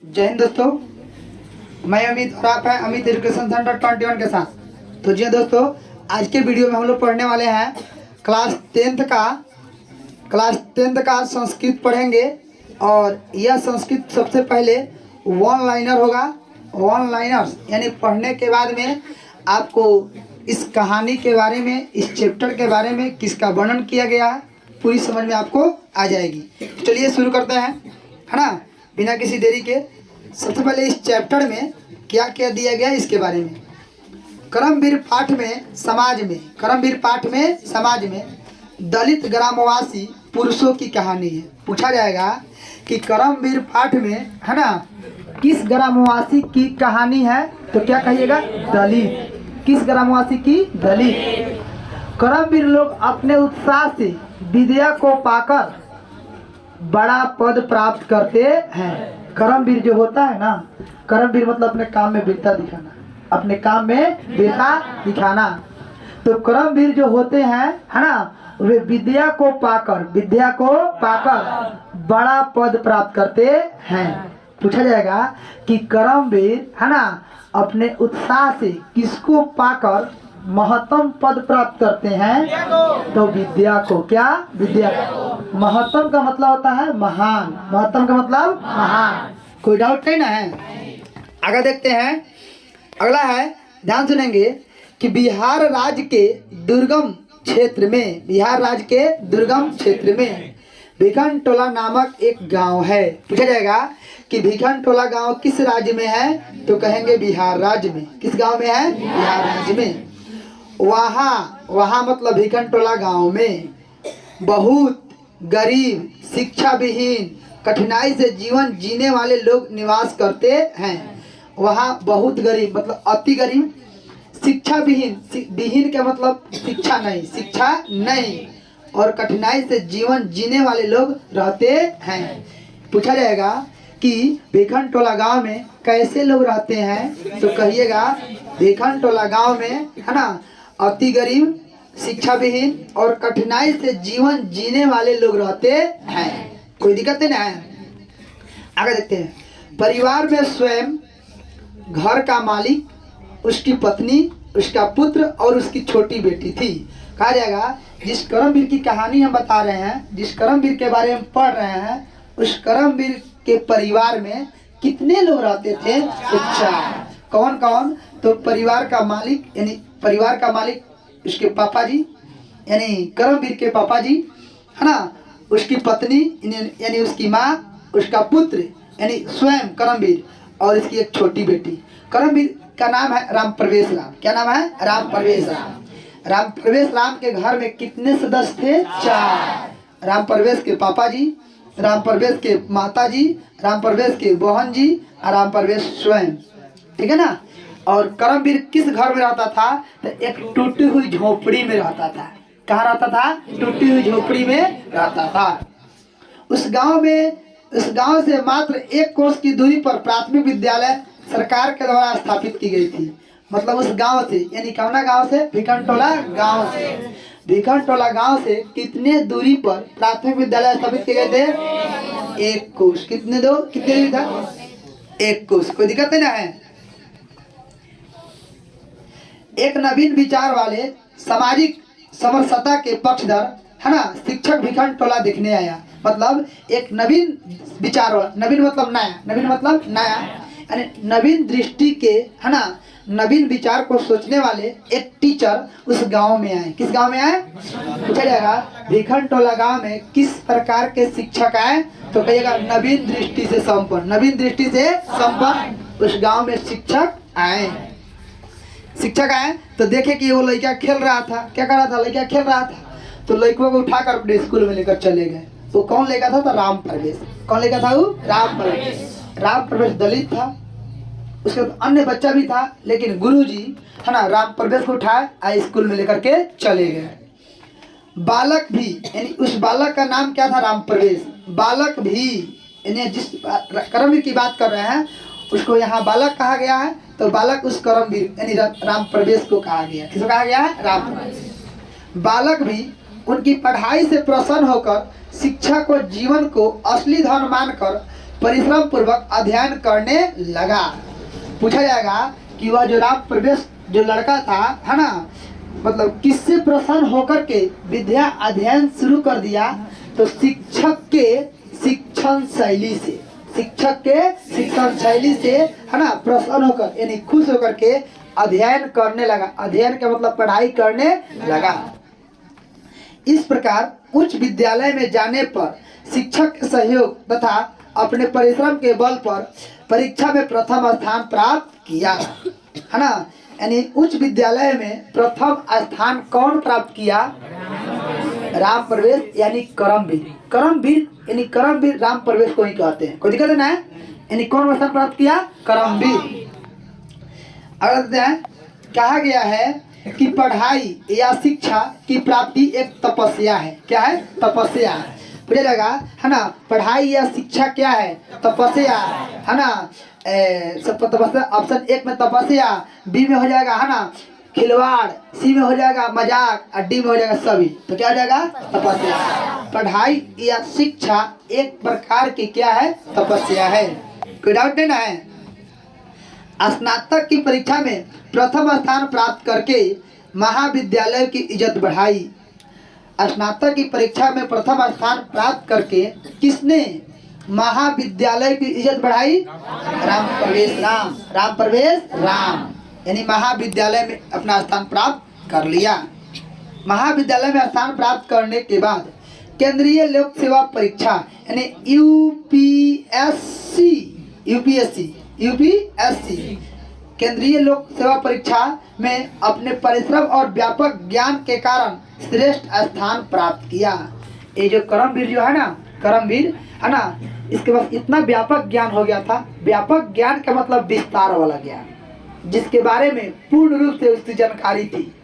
जय हिंद दोस्तों, मैं अमित और आप हैं अमित एजुकेशन सेंटर 21 के साथ। तो जी दोस्तों, आज के वीडियो में हम लोग पढ़ने वाले हैं क्लास टेंथ का संस्कृत पढ़ेंगे। और यह संस्कृत सबसे पहले वन लाइनर होगा। वन लाइनर्स यानी पढ़ने के बाद में आपको इस कहानी के बारे में, इस चैप्टर के बारे में किसका वर्णन किया गया है पूरी समझ में आपको आ जाएगी। तो चलिए शुरू करते हैं, है ना, बिना किसी देरी के। सबसे पहले इस चैप्टर में क्या क्या दिया गया है इसके बारे में। कर्मवीर पाठ में समाज में दलित ग्रामवासी पुरुषों की कहानी है। पूछा जाएगा कि कर्मवीर पाठ में, है ना, किस ग्रामवासी की कहानी है, तो क्या कहिएगा? दलित। किस ग्रामवासी की? दलित। कर्मवीर लोग अपने उत्साह से विद्या को पाकर बड़ा पद प्राप्त करते हैं। कर्मवीर जो होता है ना, कर्मवीर मतलब अपने काम में वीरता दिखाना, अपने काम में वीरता दिखाना। तो कर्मवीर जो होते हैं, है ना, वे विद्या को पाकर बड़ा पद प्राप्त करते हैं। पूछा जाएगा कि कर्मवीर, है ना, अपने उत्साह से किसको पाकर महत्तम पद प्राप्त करते हैं? तो विद्या को। क्या? विद्या। महत्तम का मतलब होता है महान। महत्तम का मतलब महान। कोई डाउट नहीं ना है? आगे देखते हैं। अगला है, ध्यान सुनेंगे कि बिहार राज्य के दुर्गम क्षेत्र में भिखनटोला नामक एक गांव है। पूछा जाएगा कि भिखनटोला गांव किस राज्य में है, तो कहेंगे बिहार राज्य में। किस गांव में है? बिहार राज्य में। वहाँ मतलब भिखनटोला गांव में बहुत गरीब, शिक्षा विहीन, कठिनाई से जीवन जीने वाले लोग निवास करते हैं। वहाँ बहुत गरीब मतलब अति गरीब, शिक्षा विहीन, विहीन का मतलब शिक्षा नहीं, और कठिनाई से जीवन जीने वाले लोग रहते हैं। पूछा जाएगा कि भिखनटोला गांव में कैसे लोग रहते हैं, तो कहिएगा भिखनटोला गांव में, है ना, अति गरीब, शिक्षा विहीन और कठिनाई से जीवन जीने वाले लोग रहते हैं। कोई दिक्कत नहीं है? आगे देखते हैं। परिवार में स्वयं घर का मालिक, उसकी पत्नी, उसका पुत्र और उसकी छोटी बेटी थी। कहा जाएगा जिस कर्मवीर की कहानी हम बता रहे हैं, जिस कर्मवीर के बारे में पढ़ रहे हैं, उस कर्मवीर के परिवार में कितने लोग रहते थे? तो 4। कौन कौन? तो परिवार का मालिक उसके पापा जी यानी कर्मवीर के पापा जी, है ना, उसकी पत्नी यानी उसकी माँ, उसका पुत्र यानी स्वयं कर्मवीर और इसकी एक छोटी बेटी। कर्मवीर का नाम है राम प्रवेश राम। क्या नाम है? राम प्रवेश राम के घर में कितने सदस्य थे? 4। राम प्रवेश के पापा जी, राम प्रवेश के माता जी, राम प्रवेश के बहन जी और राम प्रवेश स्वयं। ठीक है ना। और कर्मवीर किस घर में रहता था? तो एक टूटी हुई झोपड़ी में रहता था। कहाँ रहता था? टूटी हुई झोपड़ी में रहता था। उस गांव से मात्र 1 कोस की दूरी पर प्राथमिक विद्यालय सरकार के द्वारा स्थापित की गई थी। मतलब उस गांव से, यानी कौना गांव से? भिखनटोला गांव से। भिखनटोला गांव से कितने दूरी पर प्राथमिक विद्यालय स्थापित किए गए थे? 1 कोस। कितने दूरी था? 1 कोस। कोई दिक्कत नहीं ना है? एक नवीन विचार वाले सामाजिक समरसता के पक्षधर, है ना, शिक्षक भिखनटोला देखने आया। मतलब एक नवीन विचार वाला, नवीन मतलब नया, यानी नवीन दृष्टि के, है ना, नवीन विचार को सोचने वाले एक टीचर उस गांव में आए। किस गांव में आए? पूछा जाएगा भिखनटोला गांव में किस प्रकार के शिक्षक आए, तो कहिएगा नवीन दृष्टि से संपन्न उस गांव में शिक्षक आए। तो देखे कि वो लड़का खेल रहा था। क्या कर रहा था? लड़का खेल रहा था। तो लड़कों को उठाकर अपने स्कूल में लेकर चले गए। वो कौन लड़का था? तो राम प्रवेश। कौन लड़का था? वो राम प्रवेश दलित था। उसके अन्य बच्चा भी था, लेकिन गुरुजी, है ना, राम प्रवेश को उठाए स्कूल में लेकर के चले गए। बालक भी, यानी उस बालक का नाम क्या था? राम प्रवेश। बालक भी यानी जिस कर्मवीर की बात कर रहे हैं उसको यहाँ बालक कहा गया है। तो बालक उस कर्मवीर यानी राम प्रवेश को कहा गया। किसको कहा गया है? राम प्रवेश। बालक भी उनकी पढ़ाई से प्रसन्न होकर शिक्षा को जीवन को असली धन मानकर परिश्रम पूर्वक अध्ययन करने लगा। पूछा जाएगा कि वह जो राम प्रवेश जो लड़का था, है ना, मतलब किससे प्रसन्न होकर के विद्या अध्ययन शुरू कर दिया? तो शिक्षक के शिक्षण शैली से, शिक्षक के शिक्षण शैली से, है ना, प्रसन्न होकर यानी खुश होकर के अध्ययन करने लगा। अध्ययन का मतलब पढ़ाई करने लगा। इस प्रकार उच्च विद्यालय में जाने पर शिक्षक के सहयोग तथा अपने परिश्रम के बल पर परीक्षा में प्रथम स्थान प्राप्त किया, है ना। यानी उच्च विद्यालय में प्रथम स्थान कौन प्राप्त किया? राम प्रवेश यानी करमवीर। करमवीर यानी करमवीर राम प्रवेश को ही कहते हैं, कोई दिक्कत है ना? यानी कौन स्थान प्राप्त किया? करमवीर। अगर हैं कहा गया है कि पढ़ाई या शिक्षा की प्राप्ति एक तपस्या है। क्या है? तपस्या। पूछा जाएगा, है ना, पढ़ाई या शिक्षा क्या है? तपस्या, है ना। सब तपस्या ऑप्शन एक में तपस्या, बी में हो जाएगा, है ना, खिलवाड़, सी में हो जाएगा मजाक और डी में हो जाएगा सभी। तो क्या हो जाएगा? तपस्या। पढ़ाई या शिक्षा एक प्रकार की क्या है? तपस्या है। कोई डाउट नहीं ना है? स्नातक की परीक्षा में प्रथम स्थान प्राप्त करके महाविद्यालय की इज्जत बढ़ाई। स्नातक की परीक्षा में प्रथम स्थान प्राप्त करके किसने महाविद्यालय की इज्जत बढ़ाई? राम प्रवेश राम। राम प्रवेश राम यानी महाविद्यालय में अपना स्थान प्राप्त कर लिया। महाविद्यालय में स्थान प्राप्त करने के बाद केंद्रीय लोक सेवा परीक्षा यानी यूपीएससी केंद्रीय लोक सेवा परीक्षा में अपने परिश्रम और व्यापक ज्ञान के कारण श्रेष्ठ स्थान प्राप्त किया। ये जो करमवीर जो है ना, करमवीर है ना, इसके पास इतना व्यापक ज्ञान हो गया था। व्यापक ज्ञान का मतलब विस्तार वाला ज्ञान, जिसके बारे में पूर्ण रूप से उसकी जानकारी थी।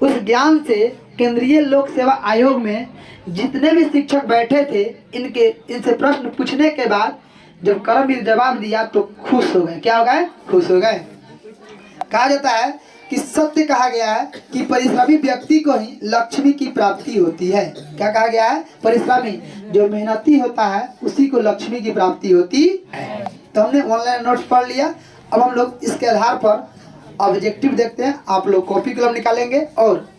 उस ज्ञान से केंद्रीय लोक सेवा आयोग में जितने भी शिक्षक बैठे थे, इनसे प्रश्न पूछने के बाद जब करमवीर जवाब दिया तो खुश हो गए। क्या हो गए? खुश हो गए। कहा जाता है कि सत्य कहा गया है कि परिश्रमी व्यक्ति को ही लक्ष्मी की प्राप्ति होती है। क्या कहा गया है? परिश्रमी जो मेहनती होता है उसी को लक्ष्मी की प्राप्ति होती है। तो हमने ऑनलाइन नोट्स पढ़ लिया। अब हम लोग इसके आधार पर ऑब्जेक्टिव देखते हैं। आप लोग कॉपी कलम निकालेंगे और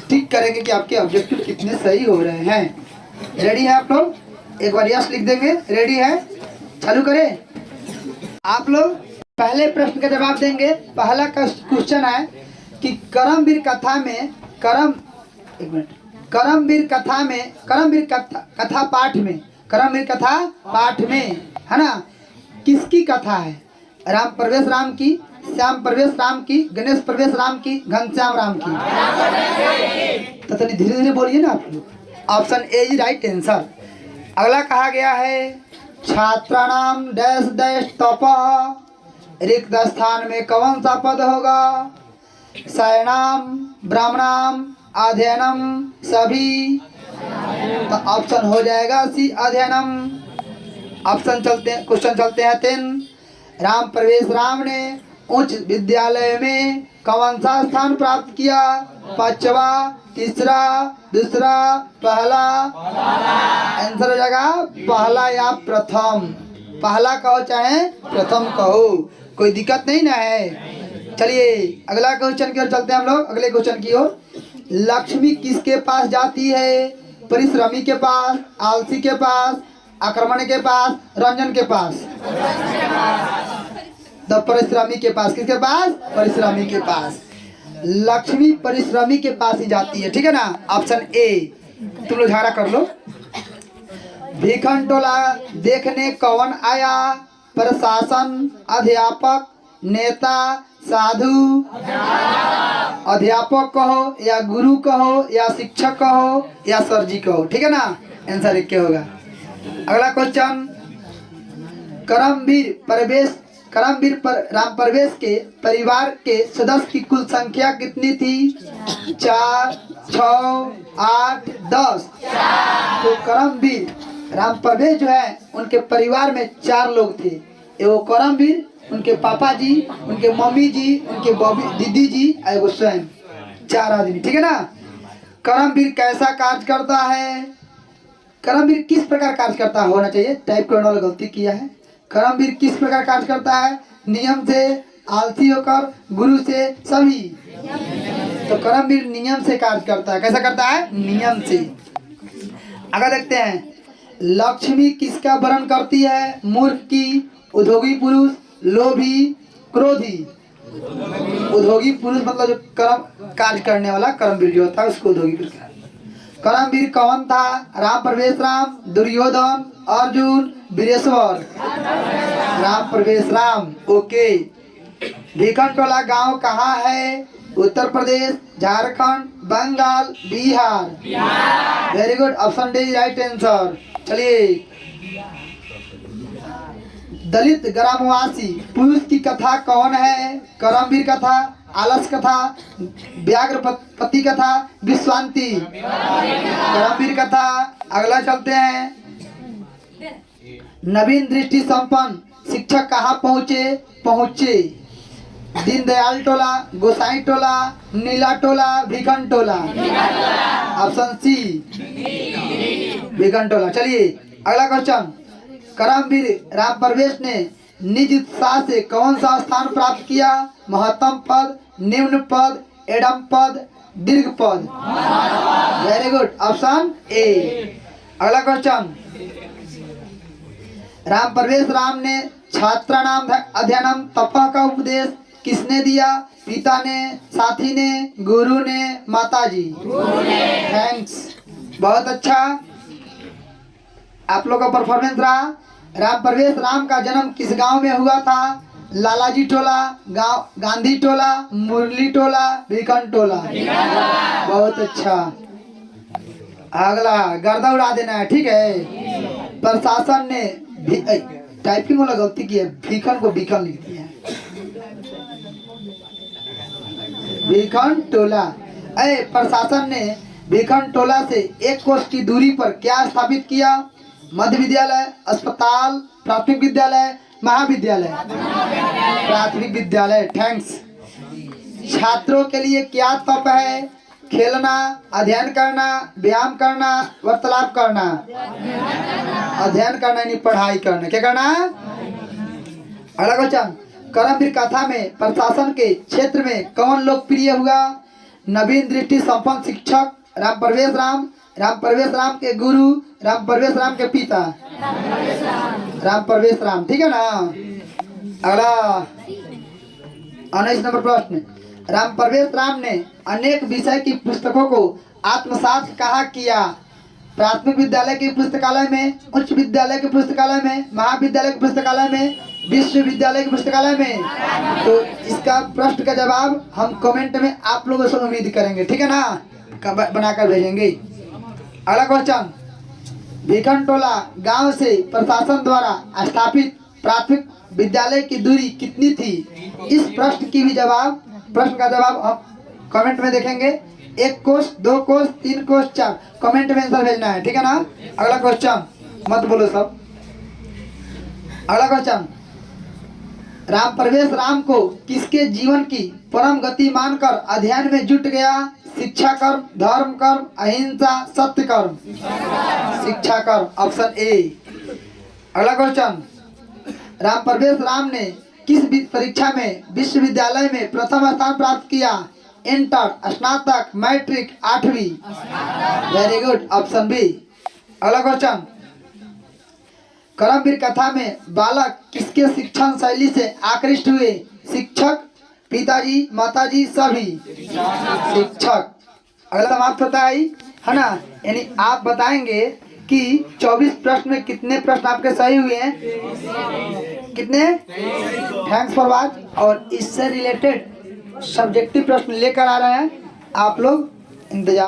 टिक करेंगे कि आपके ऑब्जेक्टिव कितने सही हो रहे हैं। रेडी है आप लोग? एक बार यस लिख देंगे। रेडी है? चालू करें। आप लोग पहले प्रश्न का जवाब देंगे। पहला क्वेश्चन है कि करमवीर कथा पाठ में है ना, किसकी कथा है? राम प्रवेश राम की, श्याम प्रवेश राम की, गणेश प्रवेश राम की, घनश्याम राम की? तो धीरे धीरे बोलिए ना आप लोग। Option A is right answer. अगला कहा गया है छात्राणाम डैश डैश तपः, रिक्त स्थान में कौन सा पद होगा? शयनाम, ब्राह्मणाम, अध्ययनम, सभी। तो ऑप्शन हो जाएगा सी अध्ययनम। क्वेश्चन चलते हैं 3। राम प्रवेश राम ने उच्च विद्यालय में कौन सा स्थान प्राप्त किया? पांचवा, तीसरा, दूसरा, पहला? आंसर हो जाएगा पहला या प्रथम। पहला कहो चाहे प्रथम कहो, कोई दिक्कत नहीं ना है। चलिए अगला क्वेश्चन की ओर चलते हैं हम लोग। अगले क्वेश्चन की ओर। लक्ष्मी किसके पास जाती है? परिश्रमी के पास, आलसी के पास, आक्रमण के पास, रंजन के पास? तो परिश्रमी के पास। किसके पास? परिश्रमी के पास। लक्ष्मी परिश्रमी के पास ही जाती है, ठीक है ना। Option A. तुम लोग झगड़ा कर लो। भिखनटोला देखने कौन आया? प्रशासन, अध्यापक, नेता, साधु? अध्यापक कहो या गुरु कहो या शिक्षक कहो या सर जी कहो, ठीक है ना। आंसर एक क्या होगा? अगला क्वेश्चन। राम प्रवेश के परिवार के सदस्य की कुल संख्या कितनी थी? 4, 6, 8, 10। तो करमवीर राम प्रवेश जो है उनके परिवार में 4 लोग थे। एगो करमवीर, उनके पापा जी, उनके मम्मी जी, उनके दीदी जी, एगो स्वयं, 4 आदमी, ठीक है ना। करमवीर कैसा कार्य करता है? कर्मवीर किस प्रकार कार्य करता होना चाहिए, टाइप करने वाला गलती किया है। कर्मवीर किस प्रकार कार्य करता है, नियम से, आलसी होकर, गुरु से, सभी। तो कर्मवीर नियम से कार्य करता है। कैसा करता है, नियम से। अगर देखते हैं, लक्ष्मी किसका वर्ण करती है, मूर्ख की, उद्योगी पुरुष, लोभी, क्रोधी। उद्योगी पुरुष मतलब जो कर्म कार्य करने वाला कर्मवीर जो होता है उसको उद्योगी पुरुष। कर्मवीर कौन था, राम प्रवेश राम, दुर्योधन, अर्जुन, वीरेश्वर। राम प्रवेश राम, ओके। भिखनटोला गांव कहाँ है, Uttar Pradesh, Jharkhand, Bengal, Bihar. Very good, option D right answer. चलिए, दलित ग्रामवासी पुरुष की कथा कौन है, कर्मवीर कथा, आलस कथा, व्याघ्रपति कथा, विश्वांति। कर्मवीर कथा। अगला चलते हैं, नवीन दृष्टि संपन्न शिक्षक कहाँ पहुँचे, दीनदयाल टोला, गोसाई टोला, नीला टोला, भिखन टोला। ऑप्शन सी, भिखन टोला। चलिए, अगला क्वेश्चन, कर्मवीर राम प्रवेश ने निज उत्साह से कौन सा स्थान प्राप्त किया, महत्तम पद, निम्न पद, एडम पद, दीर्घ पद। Very good, option A. अगला क्वेश्चन, राम प्रवेश राम ने छात्राणाम अध्ययनम तपः का उपदेश किसने दिया, पिता ने, साथी ने, गुरु ने, माताजी। थैंक्स, बहुत अच्छा आप लोग का परफॉर्मेंस रहा। राम प्रवेश राम का जन्म किस गांव में हुआ था, लालाजी टोला, गांव गांधी टोला, मुरली टोला, भिखन टोला। बहुत अच्छा। अगला गर्दा उड़ा देना है, ठीक है। प्रशासन ने टाइपिंग वाला गलती की है, भिखन को भिखन लिख दिया है। भिखन टोला। प्रशासन ने भिखन टोला से 1 कोस की दूरी पर क्या स्थापित किया, मध्य विद्यालय, अस्पताल, प्राथमिक विद्यालय, महाविद्यालय। प्राथमिक विद्यालय। थैंक्स। छात्रों के लिए क्या तप है, खेलना, अध्ययन करना, व्यायाम करना, वार्तालाप करना। अध्ययन करना यानी पढ़ाई करना। क्या करना। अगला क्वेश्चन, कर्मवीर कथा में प्रशासन के क्षेत्र में कौन लोकप्रिय हुआ, नवीन दृष्टि संपन्न शिक्षक, राम प्रवेश राम, राम प्रवेश राम के गुरु, राम प्रवेश राम के पिता। राम प्रवेश राम, ठीक है ना। अगला 19 नंबर प्रश्न, राम प्रवेश राम ने अनेक विषय की पुस्तकों को आत्मसात कहाँ किया, प्राथमिक विद्यालय के पुस्तकालय में, उच्च विद्यालय के पुस्तकालय में, महाविद्यालय के पुस्तकालय में, विश्वविद्यालय के पुस्तकालय में। तो इसका प्रश्न का जवाब हम कमेंट में आप लोगों से उम्मीद करेंगे, ठीक है ना, बनाकर भेजेंगे। अगला क्वेश्चन, भिखन टोला गांव से प्रशासन द्वारा स्थापित प्राथमिक विद्यालय की दूरी कितनी थी। इस प्रश्न का जवाब हम कमेंट में देखेंगे। 1 कोस, 2 कोस, 3 कोस, 4 कमेंट में आंसर भेजना है, ठीक है ना। अगला क्वेश्चन, मत बोलो सब। अगला क्वेश्चन, राम प्रवेश राम को किसके जीवन की परम गति मानकर अध्ययन में जुट गया, शिक्षा कर्म, धर्म कर्म, अहिंसा, सत्य कर्म। शिक्षा कर्म, ऑप्शन ए। अगला क्वेश्चन, राम प्रवेश राम ने किस परीक्षा में विश्वविद्यालय में प्रथम स्थान प्राप्त किया, इंटर, स्नातक, मैट्रिक, 8वीं। Very good, option B. अगला क्वेश्चन, कर्मवीर कथा में बालक किसके शिक्षण शैली से आकृष्ट हुए, शिक्षक, पिताजी, माताजी, सभी। शिक्षक। अगला समाप्त होता है ना। यानी आप बताएंगे कि 24 प्रश्न में कितने प्रश्न आपके सही हुए हैं, कितने। Thanks for watch. और इससे रिलेटेड सब्जेक्टिव प्रश्न लेकर आ रहे हैं, आप लोग इंतजार